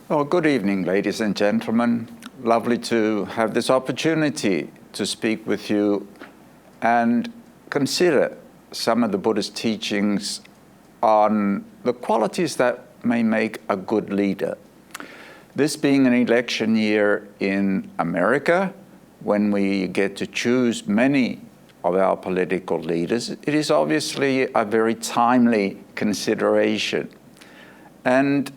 Well, good evening, ladies and gentlemen. Lovely to have this opportunity to speak with you and consider some of the Buddhist teachings on the qualities that may make a good leader. This being an election year in America, when we get to choose many of our political leaders, it is obviously a very timely consideration. And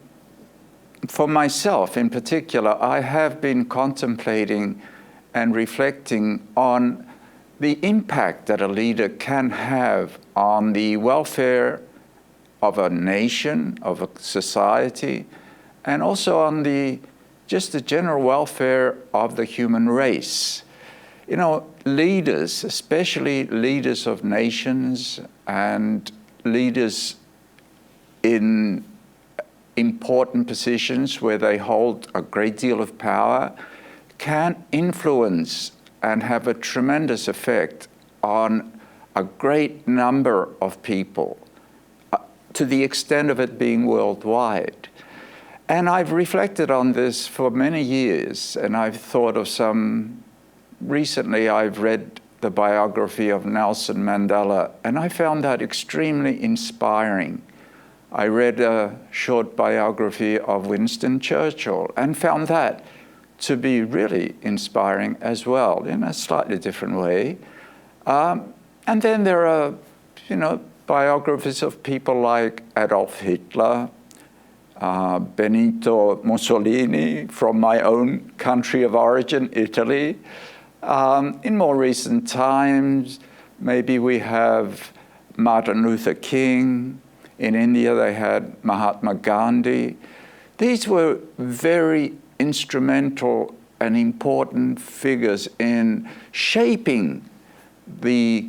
for myself in particular, I have been contemplating and reflecting on the impact that a leader can have on the welfare of a nation, of a society, and also on just the general welfare of the human race. You know, leaders, especially leaders of nations and leaders in important positions where they hold a great deal of power, can influence and have a tremendous effect on a great number of people, to the extent of it being worldwide. And I've reflected on this for many years, and I've thought of some. Recently, I've read the biography of Nelson Mandela, and I found that extremely inspiring. I read a short biography of Winston Churchill and found that to be really inspiring as well, in a slightly different way. And then there are, biographies of people like Adolf Hitler, Benito Mussolini from my own country of origin, Italy. In more recent times, maybe we have Martin Luther King. In India, they had Mahatma Gandhi. These were very instrumental and important figures in shaping the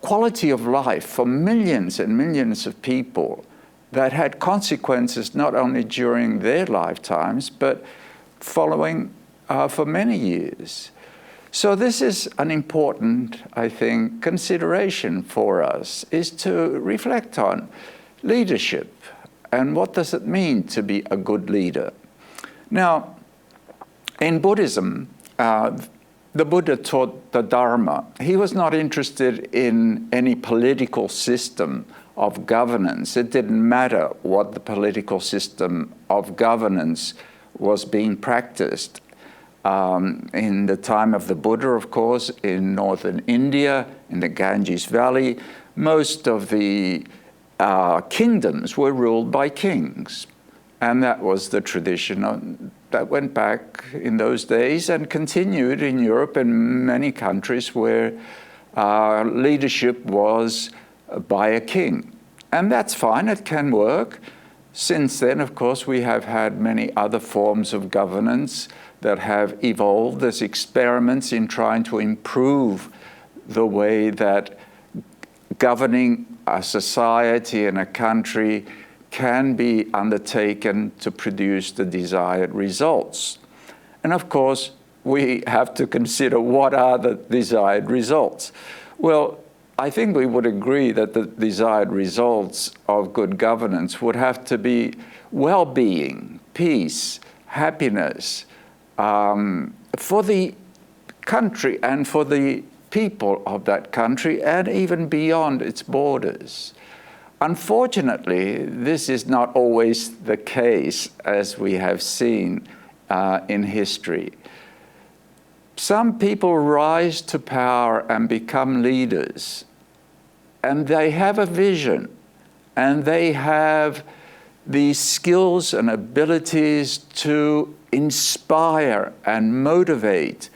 quality of life for millions and millions of people that had consequences not only during their lifetimes, but following for many years. So this is an important, I think, consideration for us, is to reflect on leadership and what does it mean to be a good leader. Now, in Buddhism, the Buddha taught the Dharma. He was not interested in any political system of governance. It didn't matter what the political system of governance was being practiced. In the time of the Buddha, of course, in northern India, in the Ganges Valley, most of the kingdoms were ruled by kings. And that was the tradition that went back in those days and continued in Europe and many countries where leadership was by a king. And that's fine, it can work. Since then, of course, we have had many other forms of governance that have evolved as experiments in trying to improve the way that governing a society and a country can be undertaken to produce the desired results. And of course, we have to consider what are the desired results. Well, I think we would agree that the desired results of good governance would have to be well-being, peace, happiness, for the country and for the people of that country and even beyond its borders. Unfortunately, this is not always the case, as we have seen in history. Some people rise to power and become leaders, and they have a vision, and they have the skills and abilities to inspire and motivate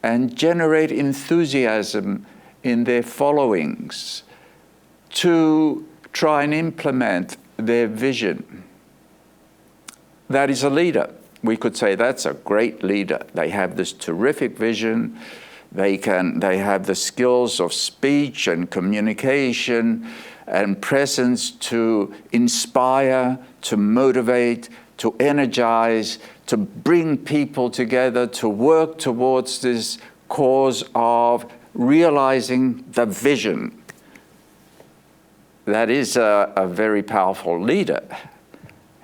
and generate enthusiasm in their followings to try and implement their vision. That is a leader. We could say that's a great leader. They have this terrific vision. They have the skills of speech and communication and presence to inspire, to motivate, to energize, to bring people together, to work towards this cause of realizing the vision. That is a very powerful leader.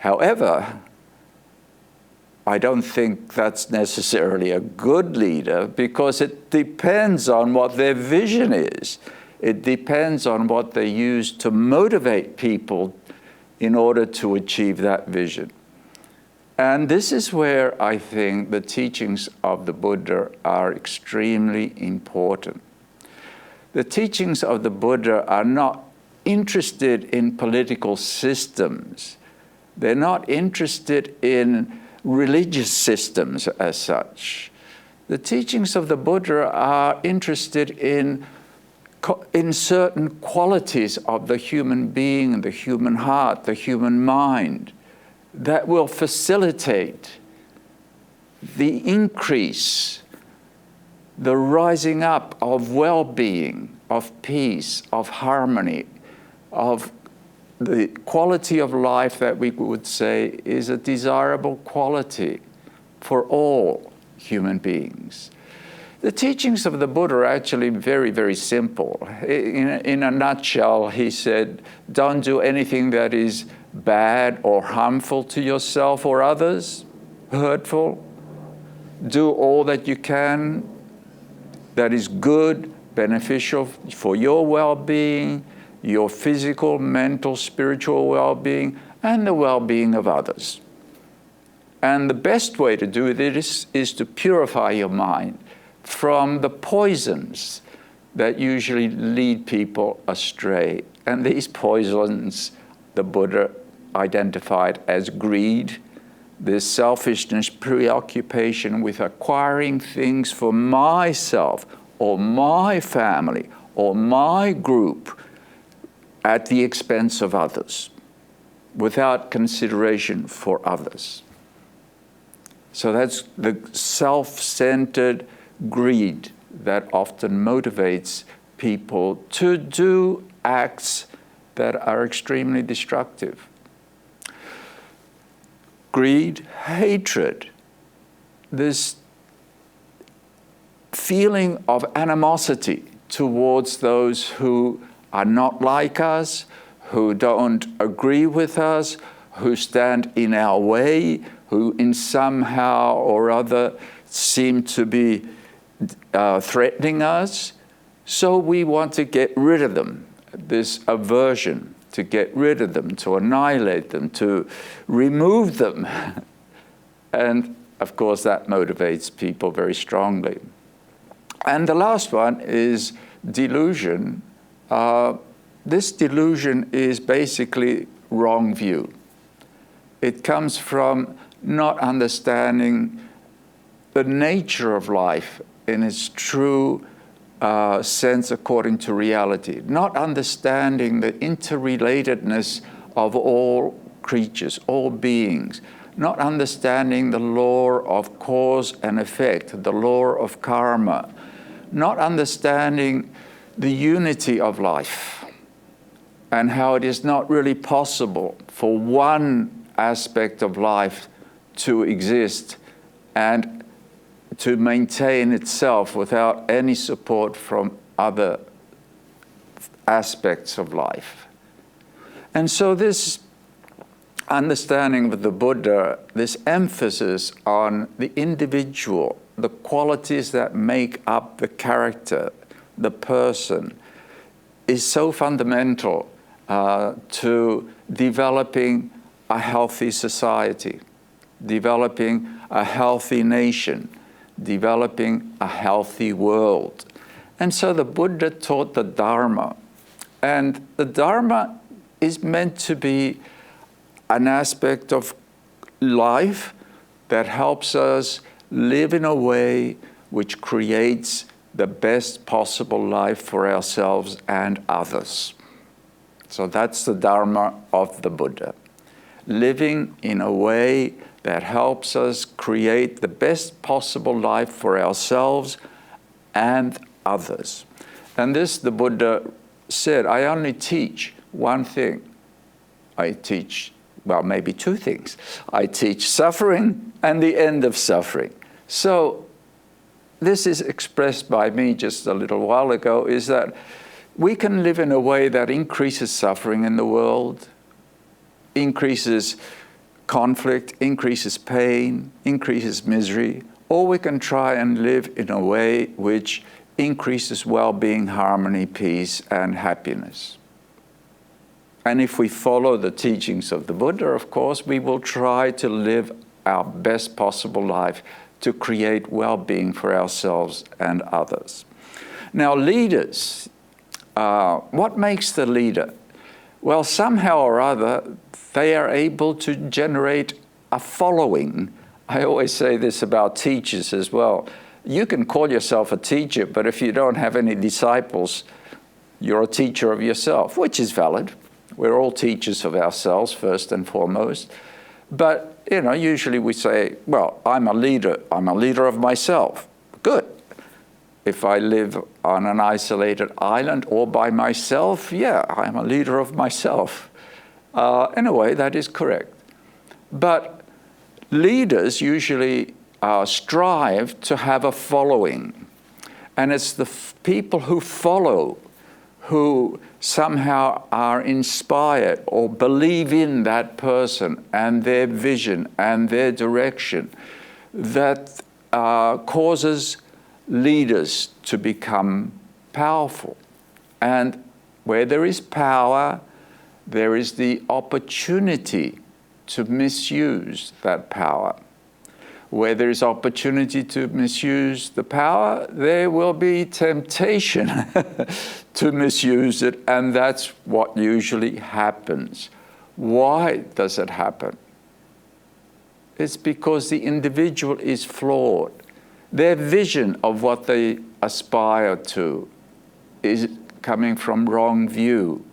However, I don't think that's necessarily a good leader, because it depends on what their vision is. It depends on what they use to motivate people in order to achieve that vision. And this is where I think the teachings of the Buddha are extremely important. The teachings of the Buddha are not interested in political systems. They're not interested in religious systems as such. The teachings of the Buddha are interested in certain qualities of the human being, the human heart, the human mind, that will facilitate the increase, the rising up of well-being, of peace, of harmony, of the quality of life that we would say is a desirable quality for all human beings. The teachings of the Buddha are actually very, very simple. In a nutshell, he said, don't do anything that is bad or harmful to yourself or others, hurtful. Do all that you can that is good, beneficial for your well-being, your physical, mental, spiritual well-being, and the well-being of others. And the best way to do this is to purify your mind from the poisons that usually lead people astray. And these poisons, the Buddha identified as greed, this selfishness, preoccupation with acquiring things for myself or my family or my group at the expense of others, without consideration for others. So that's the self-centered greed that often motivates people to do acts that are extremely destructive. Greed, hatred, this feeling of animosity towards those who are not like us, who don't agree with us, who stand in our way, who in somehow or other seem to be threatening us. So we want to get rid of them, this aversion, to get rid of them, to annihilate them, to remove them. And of course that motivates people very strongly. And the last one is delusion. This delusion is basically wrong view. It comes from not understanding the nature of life in its true sense according to reality, not understanding the interrelatedness of all creatures, all beings, not understanding the law of cause and effect, the law of karma, not understanding the unity of life and how it is not really possible for one aspect of life to exist and to maintain itself without any support from other aspects of life. And so this understanding of the Buddha, this emphasis on the individual, the qualities that make up the character, the person, is so fundamental to developing a healthy society, developing a healthy nation, developing a healthy world. And so the Buddha taught the Dharma. And the Dharma is meant to be an aspect of life that helps us live in a way which creates the best possible life for ourselves and others. So that's the Dharma of the Buddha. Living in a way that helps us create the best possible life for ourselves and others. And this, the Buddha said, I only teach one thing. I teach, well, maybe two things. I teach suffering and the end of suffering. So this is expressed by me just a little while ago, is that we can live in a way that increases suffering in the world, increases conflict, increases pain, increases misery, or we can try and live in a way which increases well-being, harmony, peace, and happiness. And if we follow the teachings of the Buddha, of course, we will try to live our best possible life to create well-being for ourselves and others. Now, leaders, what makes the leader? Well, somehow or other, they are able to generate a following. I always say this about teachers as well. You can call yourself a teacher, but if you don't have any disciples, you're a teacher of yourself, which is valid. We're all teachers of ourselves, first and foremost. But, usually we say, well, I'm a leader of myself. Good. If I live on an isolated island or by myself, yeah, I'm a leader of myself. In a way, that is correct. But leaders usually strive to have a following. And it's the people who follow who somehow are inspired or believe in that person and their vision and their direction that causes leaders to become powerful. And where there is power, there is the opportunity to misuse that power. Where there is opportunity to misuse the power, there will be temptation to misuse it, and that's what usually happens. Why does it happen? It's because the individual is flawed. Their vision of what they aspire to is coming from wrong view.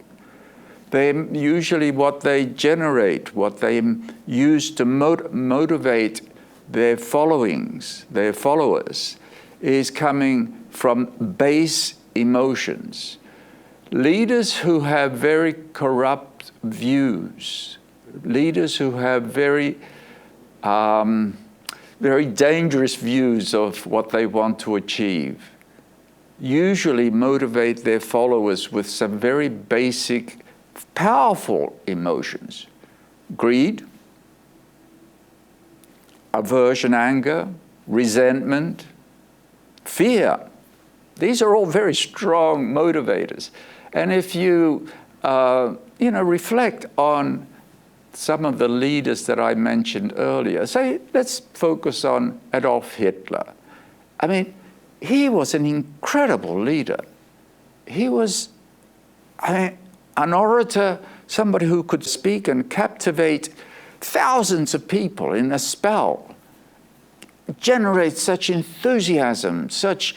Usually what they generate, what they use to motivate their followers, is coming from base emotions. Leaders who have very corrupt views, leaders who have very dangerous views of what they want to achieve, usually motivate their followers with some very basic, powerful emotions. Greed, aversion, anger, resentment, fear. These are all very strong motivators. And if you, reflect on some of the leaders that I mentioned earlier, say, let's focus on Adolf Hitler. I mean, he was an incredible leader. He was an orator, somebody who could speak and captivate thousands of people in a spell, generate such enthusiasm, such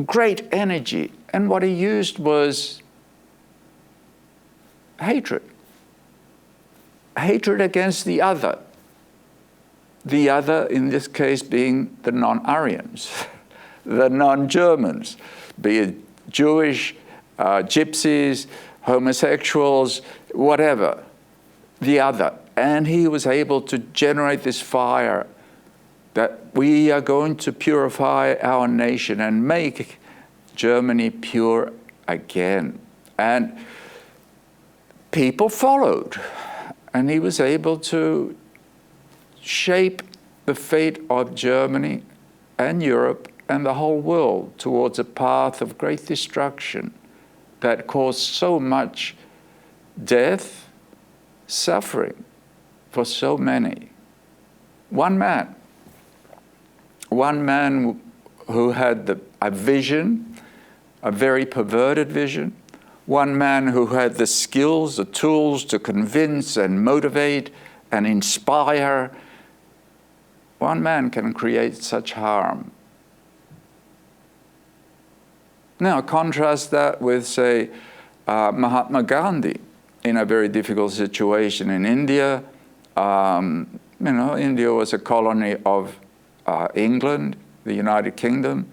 great energy. And what he used was hatred. Hatred against the other. The other, in this case, being the non-Aryans, the non-Germans, be it Jewish, gypsies, homosexuals, whatever, the other. And he was able to generate this fire that we are going to purify our nation and make Germany pure again. And people followed. And he was able to shape the fate of Germany and Europe and the whole world towards a path of great destruction that caused so much death, suffering for so many. One man who had a vision, a very perverted vision, one man who had the skills, the tools to convince and motivate and inspire. One man can create such harm. Now, contrast that with, say, Mahatma Gandhi in a very difficult situation in India. India was a colony of England, the United Kingdom.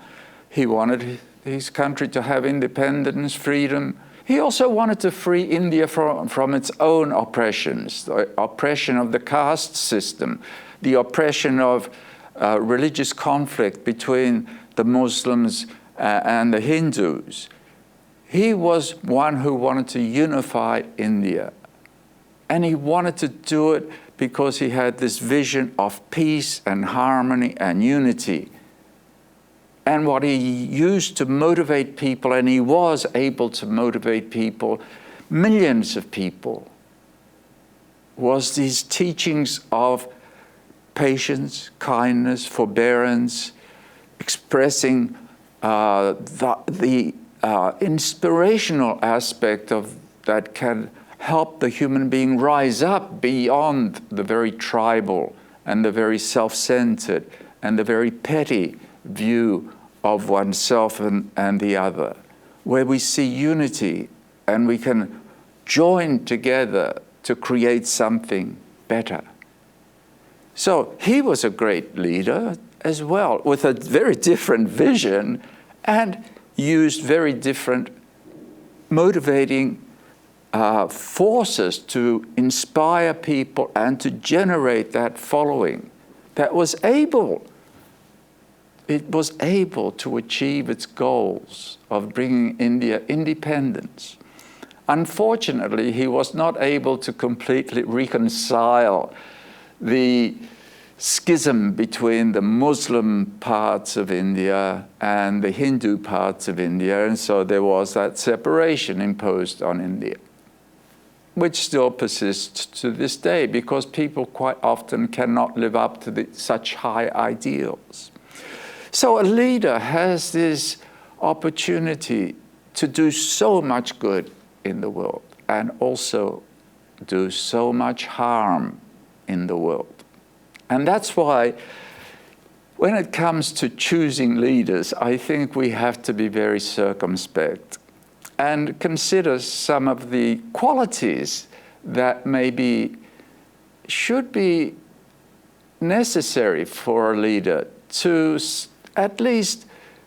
He wanted his country to have independence, freedom. He also wanted to free India from its own oppressions, the oppression of the caste system, the oppression of religious conflict between the Muslims and the Hindus. He was one who wanted to unify India. And he wanted to do it because he had this vision of peace and harmony and unity. And what he used to motivate people, and he was able to motivate people, millions of people, was these teachings of patience, kindness, forbearance, expressing the inspirational aspect of that can help the human being rise up beyond the very tribal and the very self-centered and the very petty view of oneself and the other, where we see unity and we can join together to create something better. So he was a great leader as well, with a very different vision and used very different motivating forces to inspire people and to generate that following that was able to achieve its goals of bringing India independence. Unfortunately, he was not able to completely reconcile the schism between the Muslim parts of India and the Hindu parts of India, and so there was that separation imposed on India, which still persists to this day because people quite often cannot live up to such high ideals. So a leader has this opportunity to do so much good in the world and also do so much harm in the world. And that's why when it comes to choosing leaders, I think we have to be very circumspect and consider some of the qualities that should be necessary for a leader to at least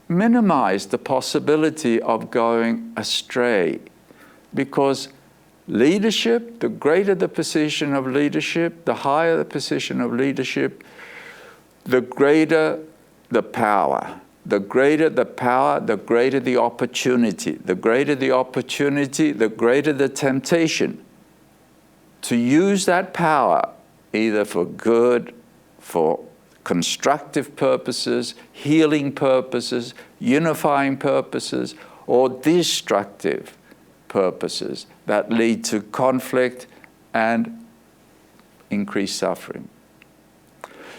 minimize the possibility of going astray. Because leadership, the greater the position of leadership, the higher the position of leadership, the greater the power. The greater the power, the greater the opportunity. The greater the opportunity, the greater the temptation to use that power either for good, for constructive purposes, healing purposes, unifying purposes, or destructive purposes that lead to conflict and increased suffering.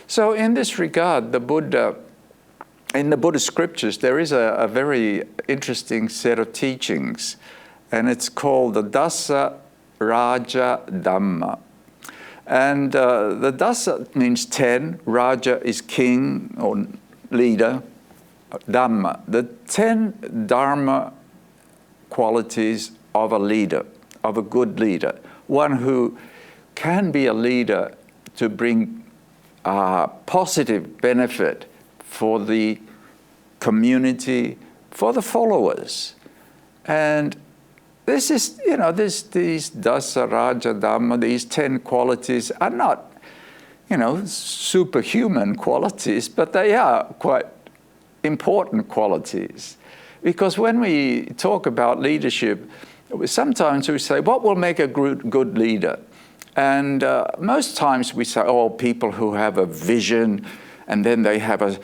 So in this regard, in the Buddhist scriptures, there is a very interesting set of teachings, and it's called the Dasa Raja Dhamma. And the Dasa means 10, Raja is king or leader, Dhamma, the 10 Dharma qualities of a leader, of a good leader, one who can be a leader to bring positive benefit for the community, for the followers. And this is, these Dasa Raja Dhamma, these 10 qualities are not, superhuman qualities, but they are quite important qualities. Because when we talk about leadership, sometimes we say, what will make a good leader? And most times we say, people who have a vision, and then they have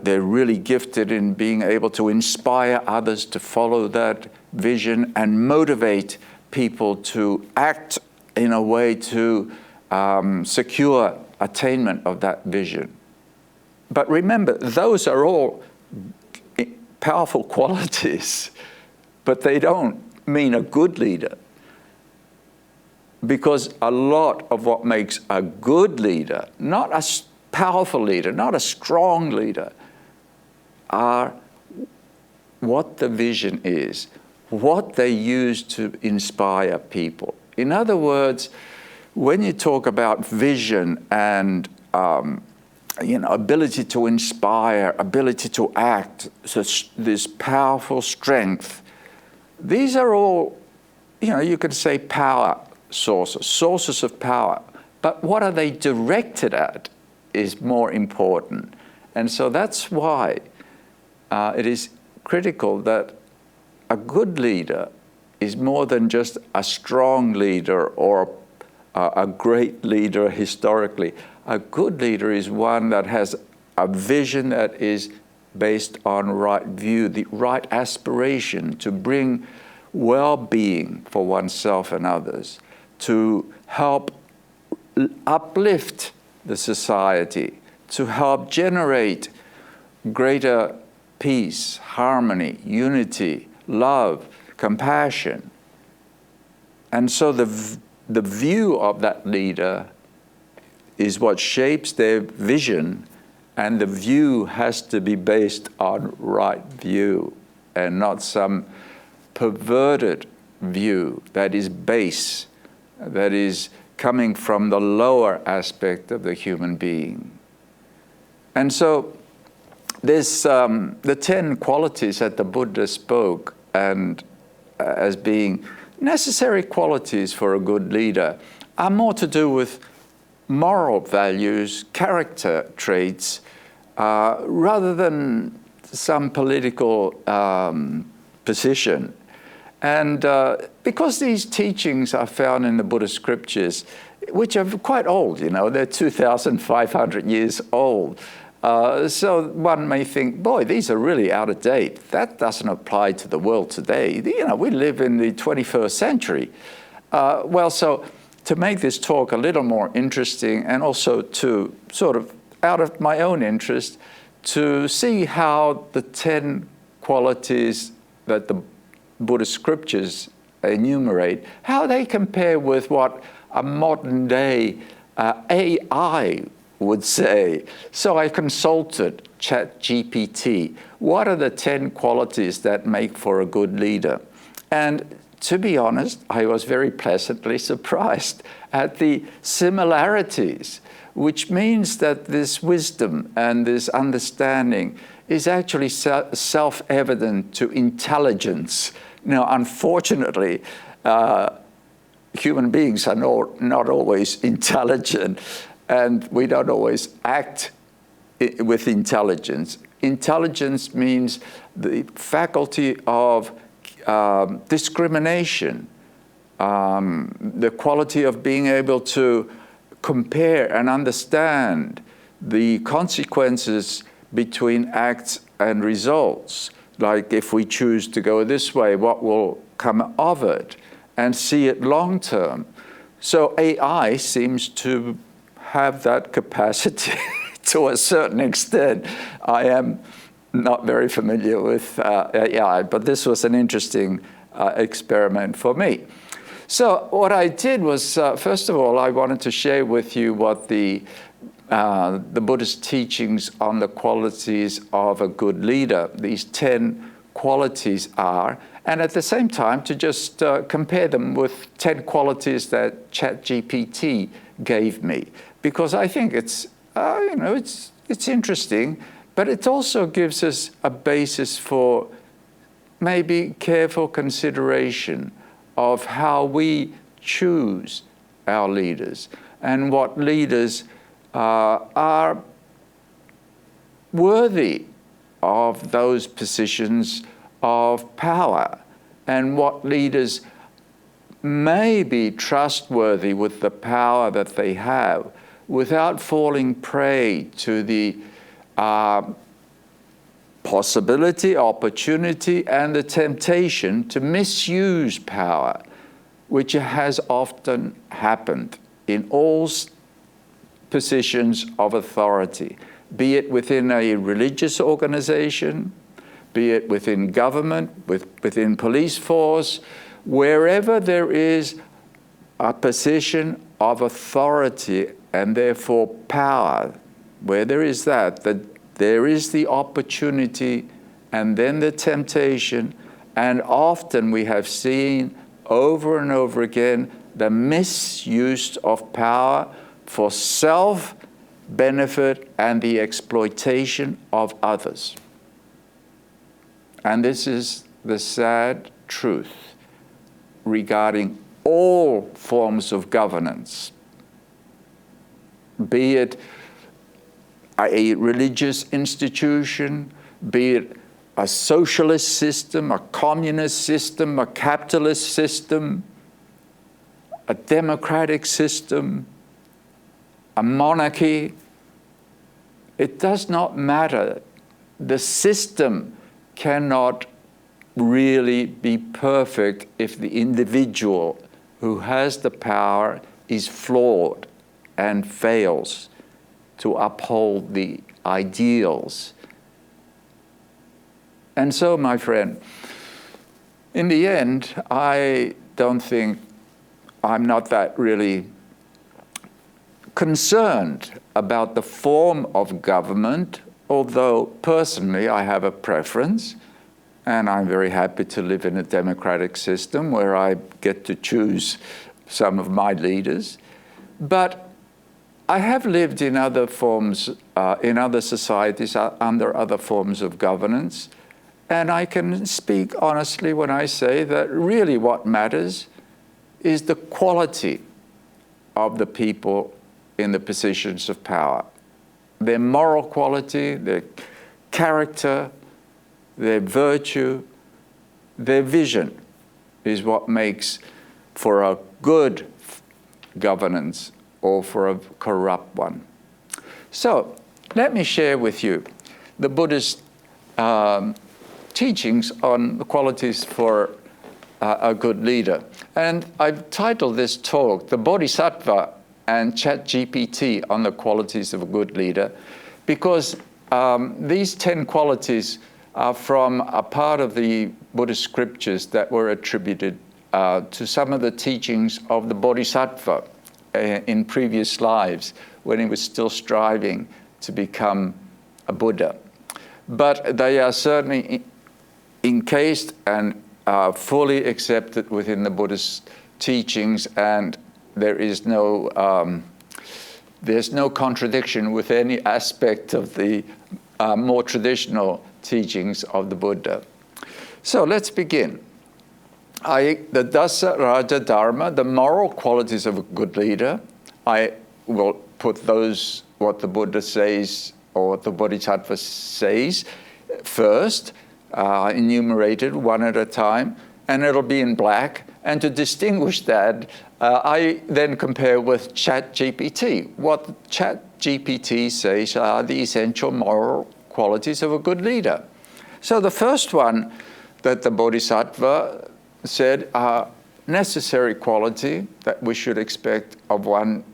they're really gifted in being able to inspire others to follow that vision and motivate people to act in a way to secure attainment of that vision. But remember, those are all powerful qualities, but they don't mean a good leader. Because a lot of what makes a good leader, not a powerful leader, not a strong leader, are what the vision is, what they use to inspire people. In other words, when you talk about vision and ability to inspire, ability to act, this powerful strength, these are all, you could say power sources of power. But what are they directed at is more important. And so that's why it is critical that a good leader is more than just a strong leader or a great leader historically. A good leader is one that has a vision that is based on right view, the right aspiration to bring well-being for oneself and others, to help uplift the society, to help generate greater peace, harmony, unity, love, compassion. And so the view of that leader is what shapes their vision, and the view has to be based on right view and not some perverted view that is base, that is coming from the lower aspect of the human being. And so there's the 10 qualities that the Buddha spoke and as being necessary qualities for a good leader are more to do with moral values, character traits, rather than some political position. And because these teachings are found in the Buddhist scriptures, which are quite old, they're 2,500 years old. So one may think, boy, these are really out of date. That doesn't apply to the world today. We live in the 21st century. So to make this talk a little more interesting, and also to sort of, out of my own interest, to see how the 10 qualities that the Buddhist scriptures enumerate, how they compare with what a modern day AI would say. So I consulted ChatGPT. What are the 10 qualities that make for a good leader? And to be honest, I was very pleasantly surprised at the similarities, which means that this wisdom and this understanding is actually self-evident to intelligence. Now, unfortunately, human beings are not always intelligent, and we don't always act with intelligence. Intelligence means the faculty of discrimination, the quality of being able to compare and understand the consequences between acts and results. Like if we choose to go this way, what will come of it, and see it long term. So AI seems to have that capacity to a certain extent. I am not very familiar with AI, but this was an interesting experiment for me. So what I did was, first of all, I wanted to share with you what the Buddhist teachings on the qualities of a good leader, these 10 qualities are, and at the same time to just compare them with 10 qualities that ChatGPT gave me, because I think it's interesting, but it also gives us a basis for maybe careful consideration of how we choose our leaders and what leaders are worthy of those positions of power, and what leaders may be trustworthy with the power that they have without falling prey to the possibility, opportunity, and the temptation to misuse power, which has often happened in all positions of authority, be it within a religious organization, be it within government, within police force, wherever there is a position of authority and therefore power, where there is that there is the opportunity and then the temptation, and often we have seen over and over again the misuse of power for self-benefit and the exploitation of others. And this is the sad truth regarding all forms of governance, be it a religious institution, be it a socialist system, a communist system, a capitalist system. a democratic system, a monarchy. It does not matter. The system cannot really be perfect if the individual who has the power is flawed and fails to uphold the ideals. And so, my friend, in the end, I'm not that really concerned about the form of government, although personally I have a preference, and I'm very happy to live in a democratic system where I get to choose some of my leaders. But I have lived in other forms, in other societies, under other forms of governance, and I can speak honestly when I say that really what matters is the quality of the people in the positions of power. Their moral quality, their character, their virtue, their vision is what makes for a good governance or for a corrupt one. So let me share with you the Buddhist teachings on the qualities for a good leader. And I've titled this talk, The Bodhisattva and ChatGPT on the Qualities of a Good Leader, because these 10 qualities are from a part of the Buddhist scriptures that were attributed to some of the teachings of the Bodhisattva in previous lives when he was still striving to become a Buddha. But they are certainly encased and fully accepted within the Buddhist teachings, and there's no contradiction with any aspect of the more traditional teachings of the Buddha. So let's begin. The Dasa Raja Dharma, the moral qualities of a good leader, I will put those, what the Buddha says or what the Bodhisattva says, first, enumerated one at a time, and it'll be in black. And to distinguish that, I then compare with ChatGPT. What ChatGPT says are the essential moral qualities of a good leader. So the first one that the Bodhisattva said are necessary quality that we should expect of one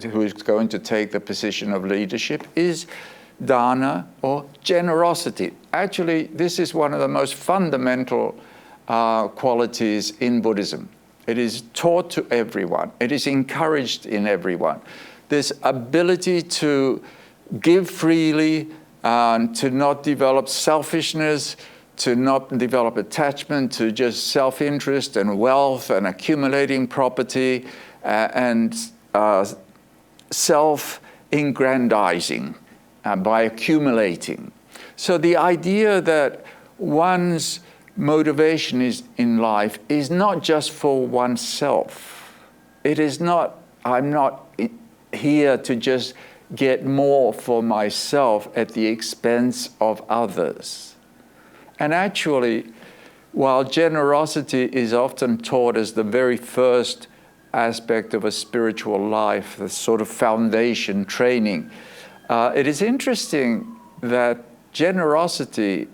who is going to take the position of leadership is dana, or generosity. Actually, this is one of the most fundamental qualities in Buddhism. It is taught to everyone. It is encouraged in everyone. This ability to give freely, to not develop selfishness, to not develop attachment to just self-interest and wealth and accumulating property and self-aggrandizing by accumulating. So the idea that one's motivation in life is not just for oneself. It is not, I'm not here to just get more for myself at the expense of others. And actually, while generosity is often taught as the very first aspect of a spiritual life, the sort of foundation training, it is interesting that generosity,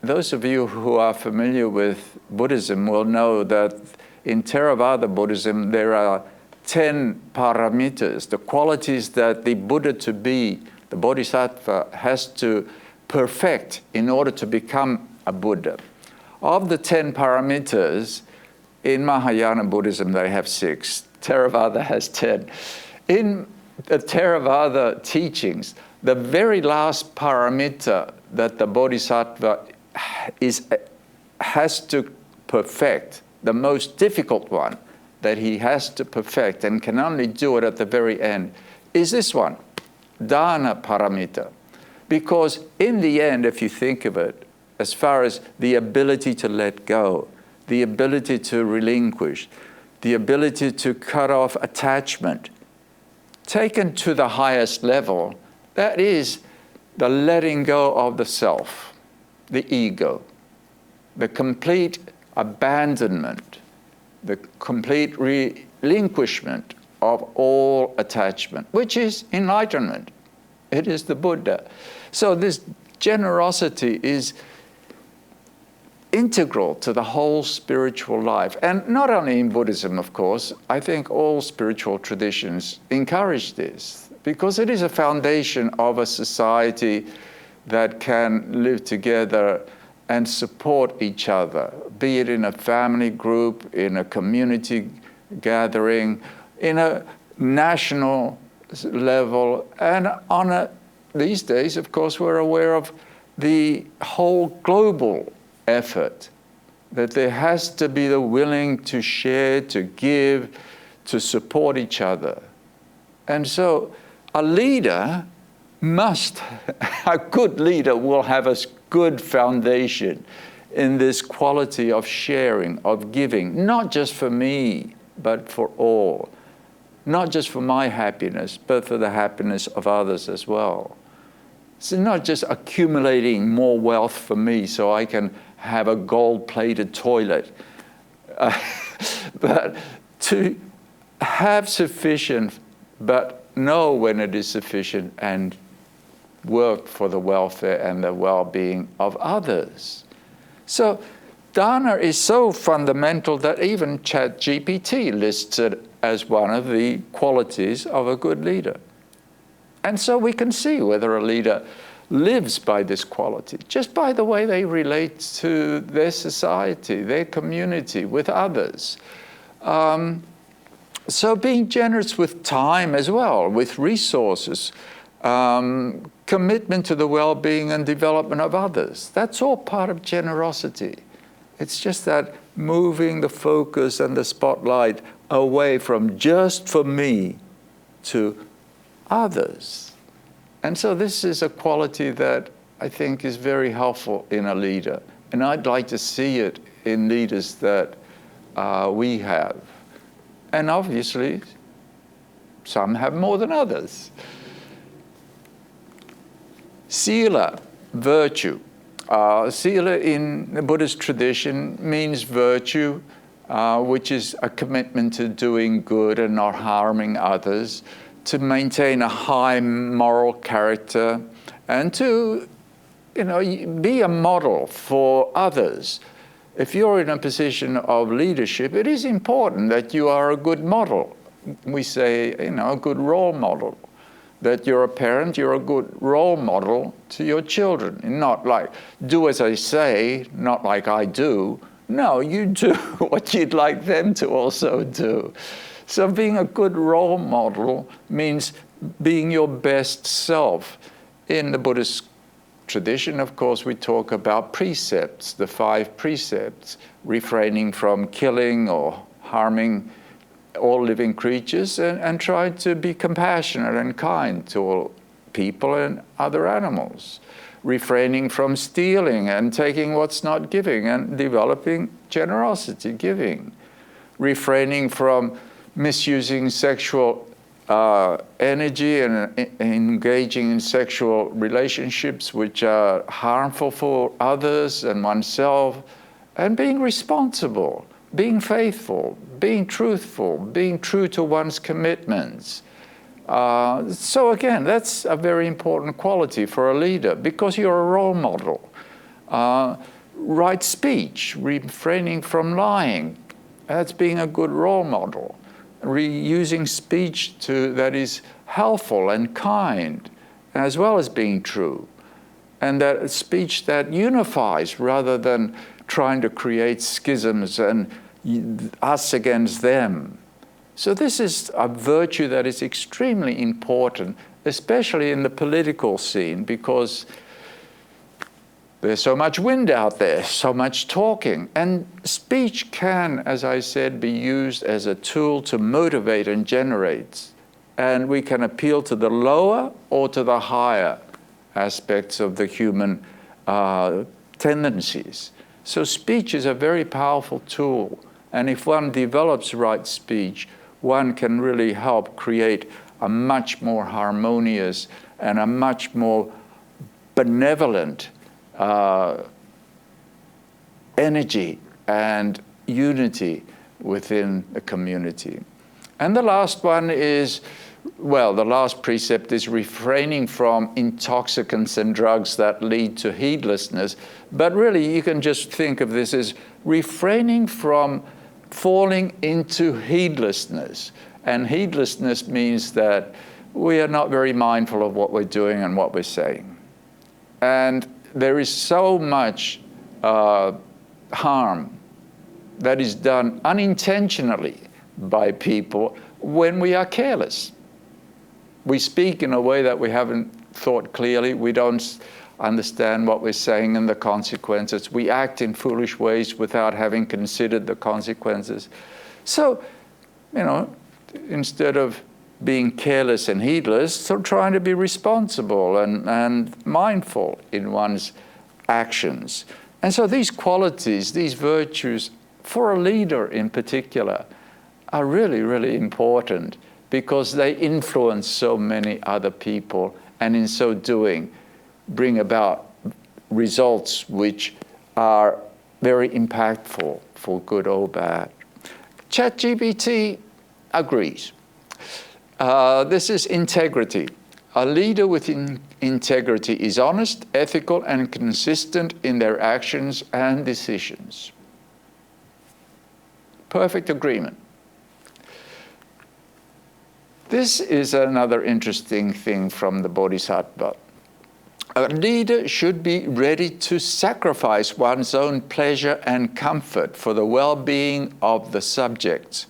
those of you who are familiar with Buddhism will know that in Theravada Buddhism there are 10 paramitas, the qualities that the Buddha to be, the Bodhisattva, has to perfect in order to become a Buddha. Of the 10 paramitas, in Mahayana Buddhism they have 6, Theravada has 10. In the Theravada teachings, the very last paramita that the Bodhisattva has to perfect, the most difficult one that he has to perfect and can only do it at the very end, is this one, dana paramita. Because in the end, if you think of it, as far as the ability to let go, the ability to relinquish, the ability to cut off attachment, taken to the highest level, that is the letting go of the self, the ego, the complete abandonment the complete relinquishment of all attachment, which is enlightenment. It is the Buddha. So this generosity is integral to the whole spiritual life. And not only in Buddhism, of course, I think all spiritual traditions encourage this, because it is a foundation of a society that can live together and support each other, be it in a family group, in a community gathering, in a national level, and these days, of course, we're aware of the whole global effort, that there has to be the willing to share, to give, to support each other. And so a leader a good leader will have a good foundation in this quality of sharing, of giving, not just for me, but for all. Not just for my happiness, but for the happiness of others as well. So not just accumulating more wealth for me so I can have a gold-plated toilet, but to have sufficient, but know when it is sufficient and work for the welfare and the well-being of others. So dana is so fundamental that even ChatGPT lists it as one of the qualities of a good leader. And so we can see whether a leader lives by this quality, just by the way they relate to their society, their community, with others. So being generous with time as well, with resources, commitment to the well-being and development of others. That's all part of generosity. It's just that moving the focus and the spotlight away from just for me to others. And so this is a quality that I think is very helpful in a leader. And I'd like to see it in leaders that we have. And obviously, some have more than others. Sila, virtue. Sila in the Buddhist tradition means virtue, which is a commitment to doing good and not harming others, to maintain a high moral character, and to, be a model for others. If you're in a position of leadership, it is important that you are a good model. We say, a good role model. That you're a parent, you're a good role model to your children. And not like, do as I say, not like I do. No, you do what you'd like them to also do. So being a good role model means being your best self. In the Buddhist tradition, of course, we talk about precepts, the 5 precepts, refraining from killing or harming all living creatures, and try to be compassionate and kind to all people and other animals. Refraining from stealing and taking what's not giving, and developing generosity, giving. Refraining from misusing sexual energy and engaging in sexual relationships which are harmful for others and oneself, and being responsible, being faithful, being truthful, being true to one's commitments. So again, that's a very important quality for a leader, because you're a role model. Right speech, refraining from lying, that's being a good role model. Using speech that is helpful and kind, as well as being true. And that speech that unifies rather than trying to create schisms and us against them. So this is a virtue that is extremely important, especially in the political scene, because there's so much wind out there, so much talking. And speech can, as I said, be used as a tool to motivate and generate. And we can appeal to the lower or to the higher aspects of the human tendencies. So speech is a very powerful tool. And if one develops right speech, one can really help create a much more harmonious and a much more benevolent energy and unity within the community. And the last one is, well, the last precept is refraining from intoxicants and drugs that lead to heedlessness. But really, you can just think of this as refraining from falling into heedlessness. And heedlessness means that we are not very mindful of what we're doing and what we're saying. And there is so much harm that is done unintentionally by people when we are careless. We speak in a way that we haven't thought clearly. We don't understand what we're saying and the consequences. We act in foolish ways without having considered the consequences. So, instead of being careless and heedless, so trying to be responsible and mindful in one's actions. And so these qualities, these virtues, for a leader in particular, are really, really important because they influence so many other people, and in so doing, bring about results which are very impactful for good or bad. ChatGPT agrees. This is integrity. A leader with integrity is honest, ethical, and consistent in their actions and decisions. Perfect agreement. This is another interesting thing from the Bodhisattva. A leader should be ready to sacrifice one's own pleasure and comfort for the well-being of the subjects.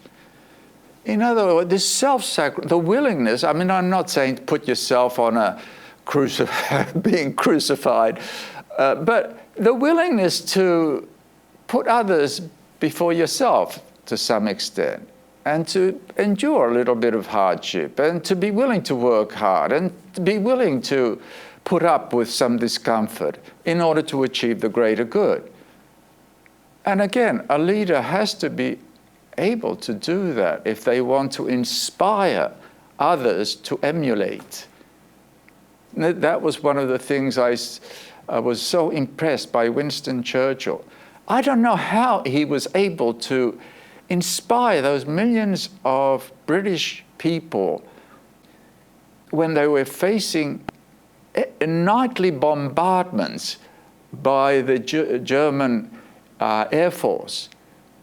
In other words, this self-sacrifice, the willingness, I'm not saying put yourself on a being crucified, but the willingness to put others before yourself to some extent, and to endure a little bit of hardship, and to be willing to work hard, and to be willing to put up with some discomfort in order to achieve the greater good. And again, a leader has to be able to do that if they want to inspire others to emulate. That was one of the things I was so impressed by Winston Churchill. I don't know how he was able to inspire those millions of British people when they were facing nightly bombardments by the German Air Force.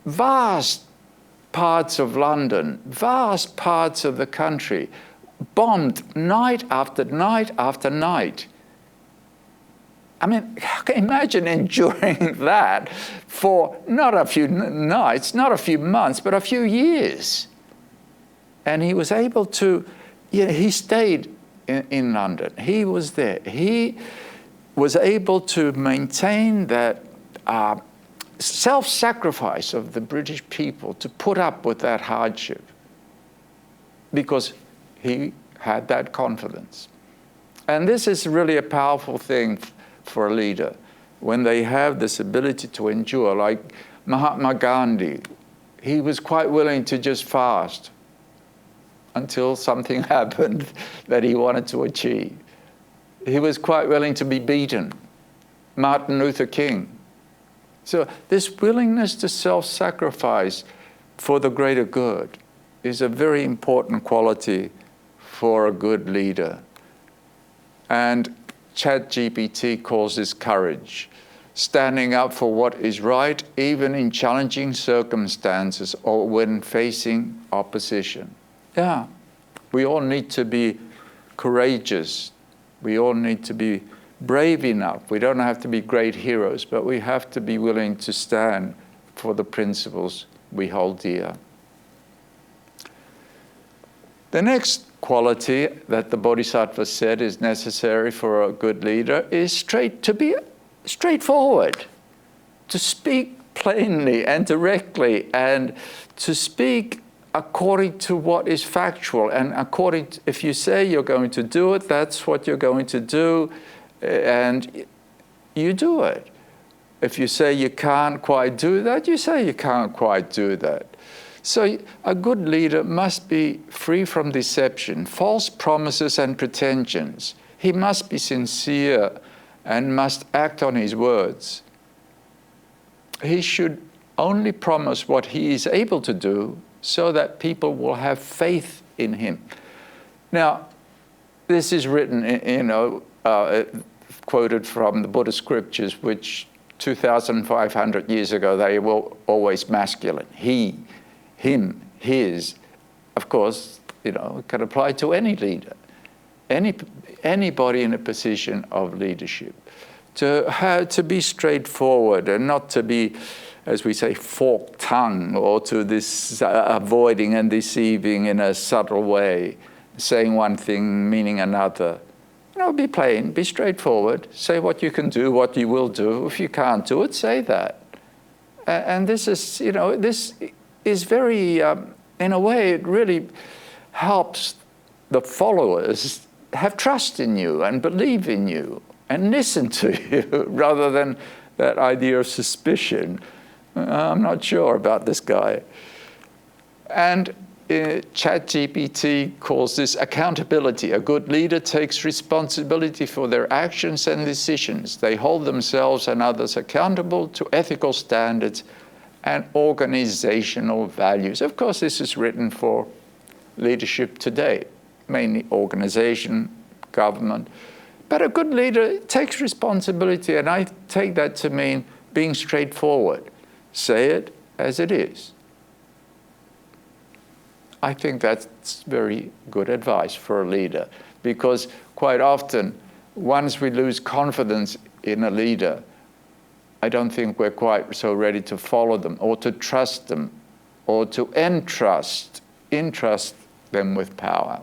Vast parts of London, vast parts of the country, bombed night after night after night. Imagine enduring that for not a few nights, not a few months, but a few years. And he was able to, he stayed in London. He was there. He was able to maintain that self-sacrifice of the British people to put up with that hardship because he had that confidence. And this is really a powerful thing for a leader when they have this ability to endure. Like Mahatma Gandhi, he was quite willing to just fast until something happened that he wanted to achieve. He was quite willing to be beaten. Martin Luther King. So this willingness to self-sacrifice for the greater good is a very important quality for a good leader. And ChatGPT calls this courage, standing up for what is right, even in challenging circumstances or when facing opposition. Yeah, we all need to be courageous. We all need to be brave enough. We don't have to be great heroes, but we have to be willing to stand for the principles we hold dear. The next quality that the Bodhisattva said is necessary for a good leader is to be straightforward, to speak plainly and directly, and to speak according to what is factual. And if you say you're going to do it, that's what you're going to do, and you do it. If you say you can't quite do that, you say you can't quite do that. So a good leader must be free from deception, false promises and pretensions. He must be sincere and must act on his words. He should only promise what he is able to do so that people will have faith in him. Now, this is written, quoted from the Buddhist scriptures, which 2,500 years ago, they were always masculine. He, him, his. Of course, it can apply to any leader, anybody in a position of leadership. To be straightforward and not to be, as we say, forked-tongued, or to this avoiding and deceiving in a subtle way, saying one thing, meaning another. Be plain, be straightforward, say what you can do, what you will do. If you can't do it, say that. And this is very, in a way, it really helps the followers have trust in you and believe in you and listen to you, rather than that idea of suspicion. I'm not sure about this guy. And ChatGPT calls this accountability. A good leader takes responsibility for their actions and decisions. They hold themselves and others accountable to ethical standards and organizational values. Of course, this is written for leadership today, mainly organization, government. But a good leader takes responsibility, and I take that to mean being straightforward. Say it as it is. I think that's very good advice for a leader, because quite often, once we lose confidence in a leader, I don't think we're quite so ready to follow them or to trust them or to entrust them with power.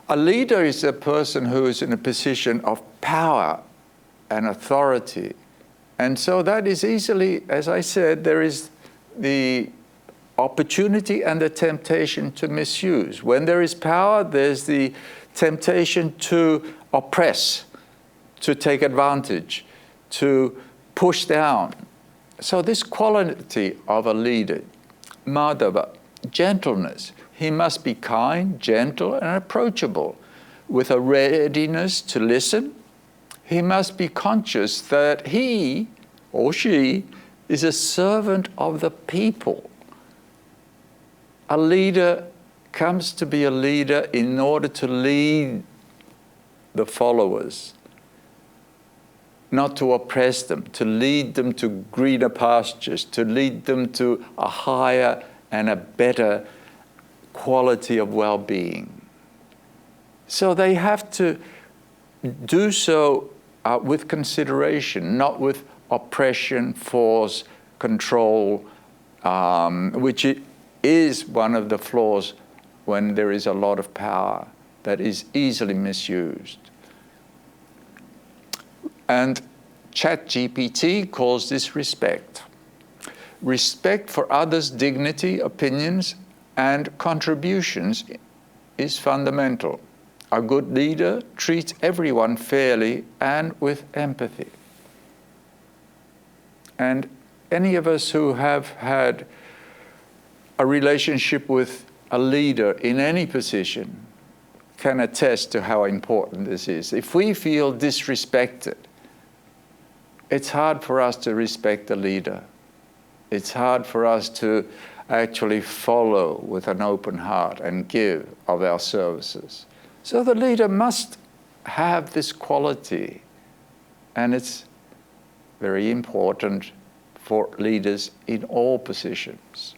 A leader is a person who is in a position of power and authority. And so that is easily, as I said, there is the opportunity and the temptation to misuse. When there is power, there's the temptation to oppress, to take advantage, to push down. So this quality of a leader, madhava, gentleness, he must be kind, gentle, and approachable, with a readiness to listen. He must be conscious that he or she is a servant of the people. A leader comes to be a leader in order to lead the followers, not to oppress them, to lead them to greener pastures, to lead them to a higher and a better quality of well-being. So they have to do so with consideration, not with oppression, force, control, which is one of the flaws when there is a lot of power that is easily misused. And ChatGPT calls this respect. Respect for others' dignity, opinions, and contributions is fundamental. A good leader treats everyone fairly and with empathy. And any of us who have had a relationship with a leader in any position can attest to how important this is. If we feel disrespected, it's hard for us to respect the leader. It's hard for us to actually follow with an open heart and give of our services. So the leader must have this quality, and it's very important for leaders in all positions.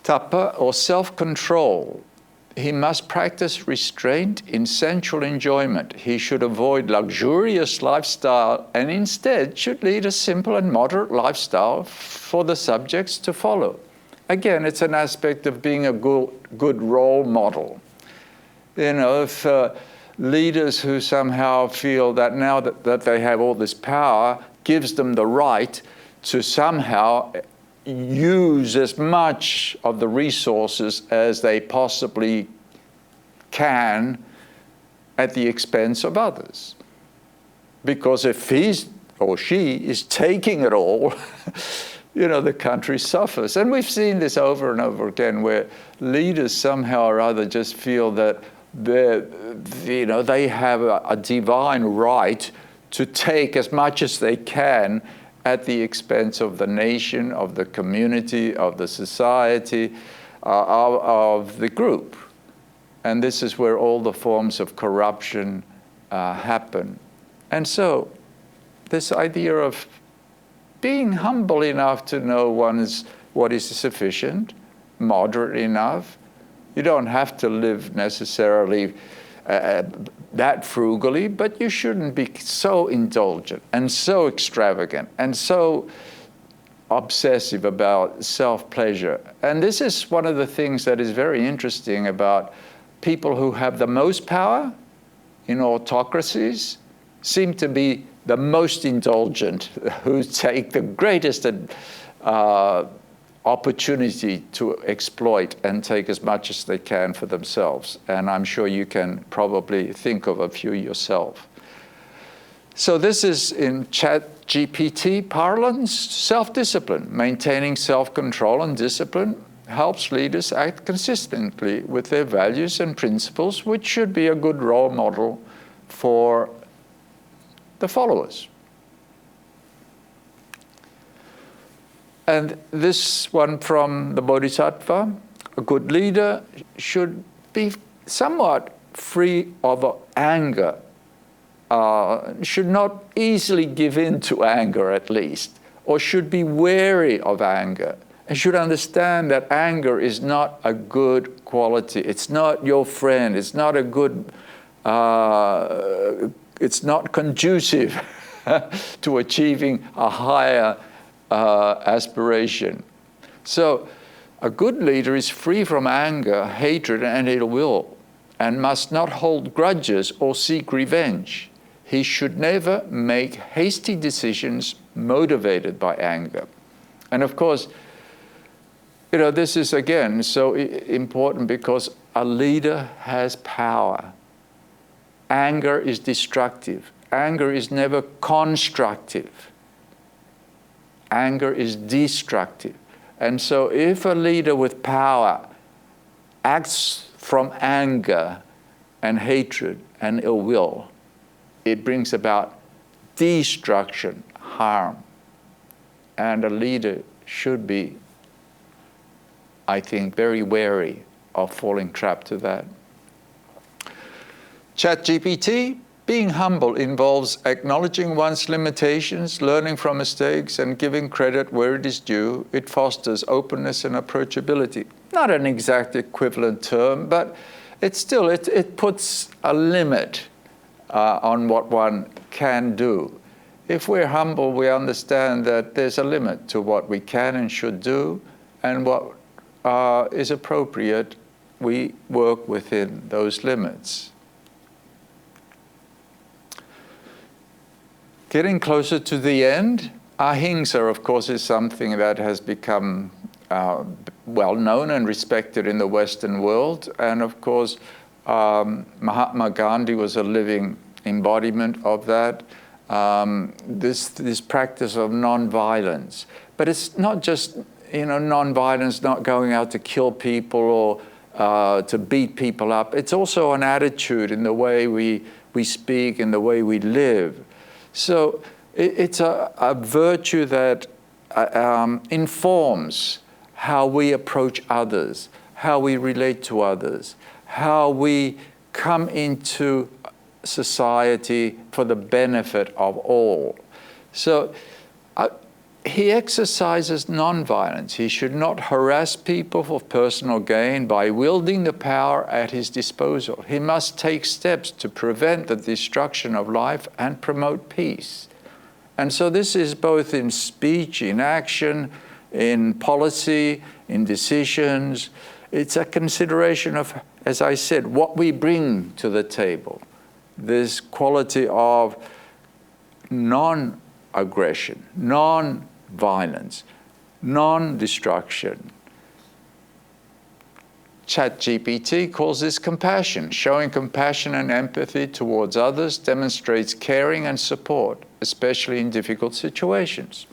Tapa, or self-control. He must practice restraint in sensual enjoyment. He should avoid luxurious lifestyle and instead should lead a simple and moderate lifestyle for the subjects to follow. Again, it's an aspect of being a good role model. If leaders who somehow feel that now that they have all this power gives them the right to somehow use as much of the resources as they possibly can at the expense of others. Because if he or she is taking it all, the country suffers. And we've seen this over and over again, where leaders somehow or other just feel that they have a divine right to take as much as they can at the expense of the nation, of the community, of the society, of the group. And this is where all the forms of corruption happen. And so this idea of being humble enough to know what is sufficient, moderate enough. You don't have to live necessarily that frugally, but you shouldn't be so indulgent and so extravagant and so obsessive about self-pleasure. And this is one of the things that is very interesting about people who have the most power in autocracies seem to be the most indulgent, who take the greatest opportunity to exploit and take as much as they can for themselves. And I'm sure you can probably think of a few yourself. So this is, in ChatGPT parlance, self-discipline. Maintaining self-control and discipline helps leaders act consistently with their values and principles, which should be a good role model for the followers. And this one from the Bodhisattva: a good leader should be somewhat free of anger, should not easily give in to anger at least, or should be wary of anger, and should understand that anger is not a good quality. It's not your friend. It's not a good, it's not conducive to achieving a higher aspiration. So a good leader is free from anger, hatred, and ill will, and must not hold grudges or seek revenge. He should never make hasty decisions motivated by anger. And of course, this is again so important because a leader has power. Anger is destructive. Anger is never constructive. Anger is destructive. And so if a leader with power acts from anger and hatred and ill will, it brings about destruction, harm. And a leader should be, I think, very wary of falling trapped to that. ChatGPT: being humble involves acknowledging one's limitations, learning from mistakes, and giving credit where it is due. It fosters openness and approachability. Not an exact equivalent term, but it puts a limit on what one can do. If we're humble, we understand that there's a limit to what we can and should do, and what is appropriate, we work within those limits. Getting closer to the end, ahimsa, of course, is something that has become well known and respected in the Western world. And of course, Mahatma Gandhi was a living embodiment of that. This practice of non-violence. But it's not just, non-violence, not going out to kill people or to beat people up. It's also an attitude in the way we speak, in the way we live. So it's a virtue that informs how we approach others, how we relate to others, how we come into society for the benefit of all. So he exercises nonviolence. He should not harass people for personal gain by wielding the power at his disposal. He must take steps to prevent the destruction of life and promote peace. And so this is both in speech, in action, in policy, in decisions. It's a consideration of, as I said, what we bring to the table. This quality of non-aggression, non-violence, non-destruction. ChatGPT calls this compassion. Showing compassion and empathy towards others demonstrates caring and support, especially in difficult situations.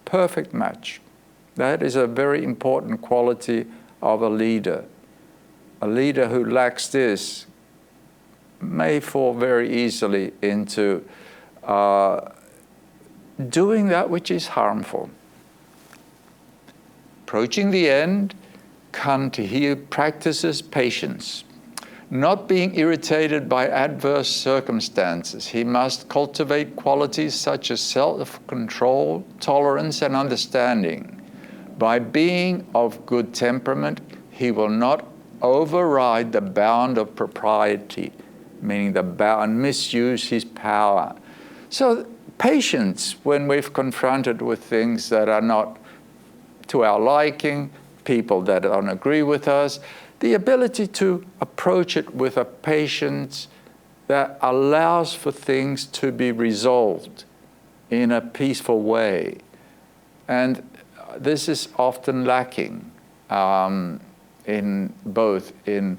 Perfect match. That is a very important quality of a leader. A leader who lacks this may fall very easily into doing that which is harmful. Approaching the end, he practices patience. Not being irritated by adverse circumstances, he must cultivate qualities such as self-control, tolerance, and understanding. By being of good temperament, he will not override the bound of propriety, meaning the bound, misuse his power. So patience when we've confronted with things that are not to our liking, people that don't agree with us, the ability to approach it with a patience that allows for things to be resolved in a peaceful way. And this is often lacking in both in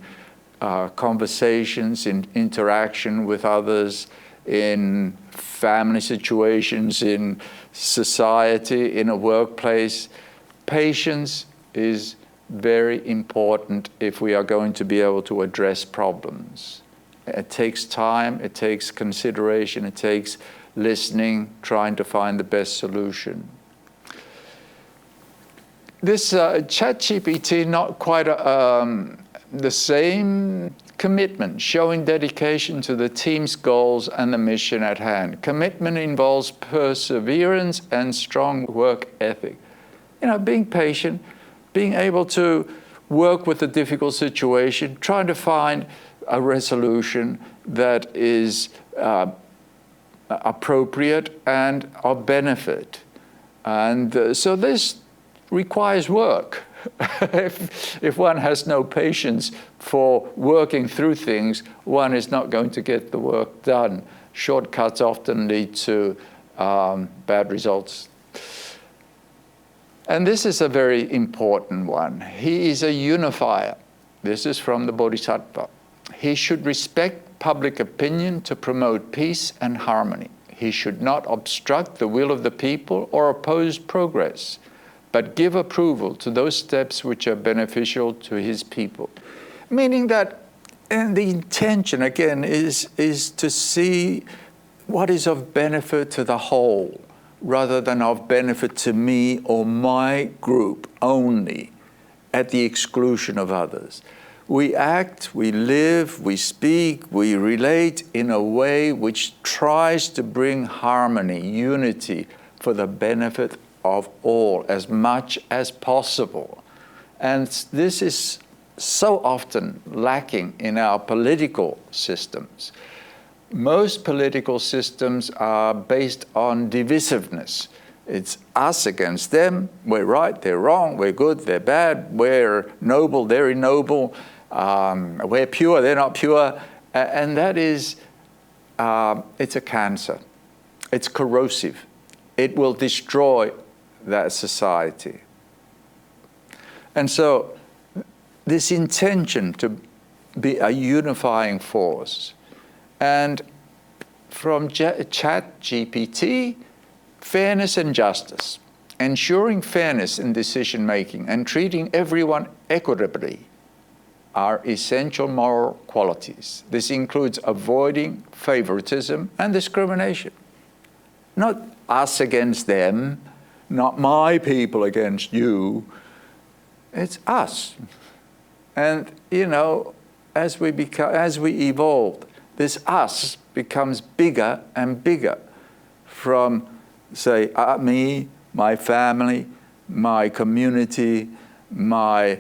conversations, in interaction with others, in family situations, in society, in a workplace. Patience is very important if we are going to be able to address problems. It takes time, it takes consideration, it takes listening, trying to find the best solution. This ChatGPT, not quite the same commitment, showing dedication to the team's goals and the mission at hand. Commitment involves perseverance and strong work ethic. Being patient, being able to work with a difficult situation, trying to find a resolution that is appropriate and of benefit. And so this requires work. If one has no patience for working through things, one is not going to get the work done. Shortcuts often lead to bad results. And this is a very important one. He is a unifier. This is from the Bodhisattva. He should respect public opinion to promote peace and harmony. He should not obstruct the will of the people or oppose progress, but give approval to those steps which are beneficial to his people. Meaning that, and the intention, again, is to see what is of benefit to the whole, rather than of benefit to me or my group only, at the exclusion of others. We act, we live, we speak, we relate in a way which tries to bring harmony, unity, for the benefit of all, as much as possible. And this is so often lacking in our political systems. Most political systems are based on divisiveness. It's us against them. We're right, they're wrong. We're good, they're bad. We're noble, they're ignoble. We're pure, they're not pure. And that is, it's a cancer. It's corrosive. It will destroy that society. And so this intention to be a unifying force. And from ChatGPT, fairness and justice, ensuring fairness in decision-making and treating everyone equitably are essential moral qualities. This includes avoiding favoritism and discrimination. Not us against them, not my people against you. It's us. And, as we evolve, this us becomes bigger and bigger from, say, me, my family, my community, my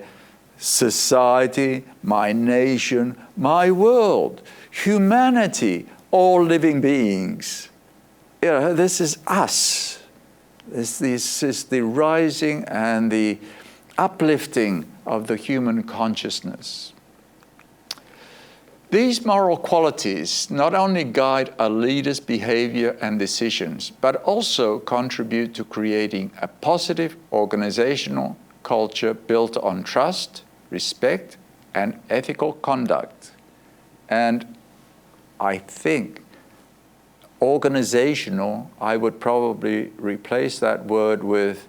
society, my nation, my world, humanity, all living beings. This is us. This is the rising and the uplifting of the human consciousness. These moral qualities not only guide a leader's behavior and decisions, but also contribute to creating a positive organizational culture built on trust, respect, and ethical conduct. And I think organizational, I would probably replace that word with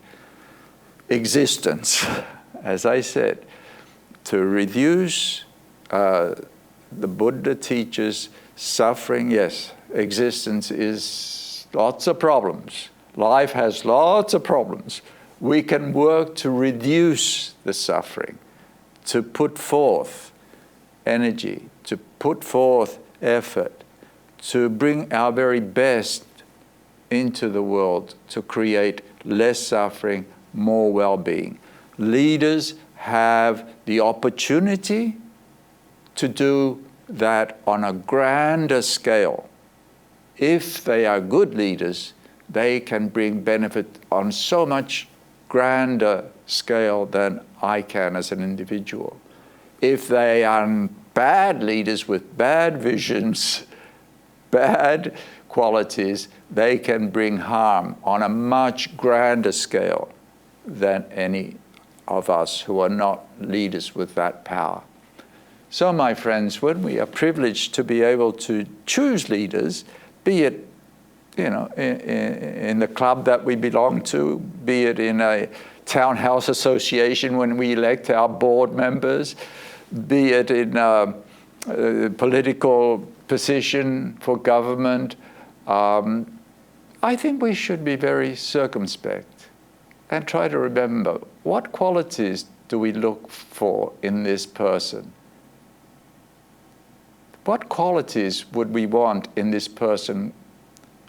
existence. As I said, to reduce the Buddha teaches suffering, yes, existence is lots of problems, Life has lots of problems. We can work to reduce the suffering, to put forth energy, to put forth effort, to bring our very best into the world to create less suffering, more well-being. Leaders have the opportunity to do that on a grander scale. If they are good leaders, they can bring benefit on so much grander scale than I can as an individual. If they are bad leaders with bad visions, bad qualities, they can bring harm on a much grander scale than any of us who are not leaders with that power. So, my friends, when we are privileged to be able to choose leaders, be it in the club that we belong to, be it in a townhouse association when we elect our board members, be it in a political position for government, I think we should be very circumspect and try to remember, what qualities do we look for in this person? What qualities would we want in this person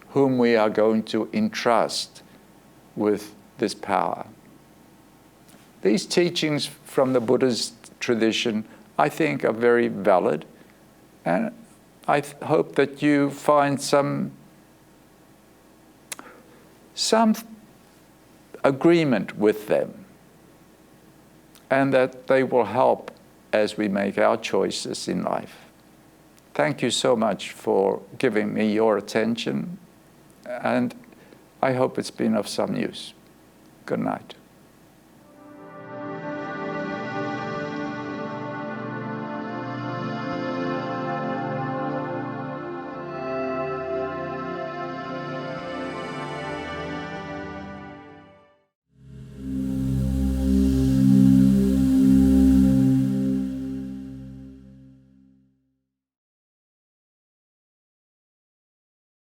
whom we are going to entrust with this power? These teachings from the Buddhist tradition, I think, are very valid, and I hope that you find some agreement with them, and that they will help as we make our choices in life. Thank you so much for giving me your attention, and I hope it's been of some use. Good night.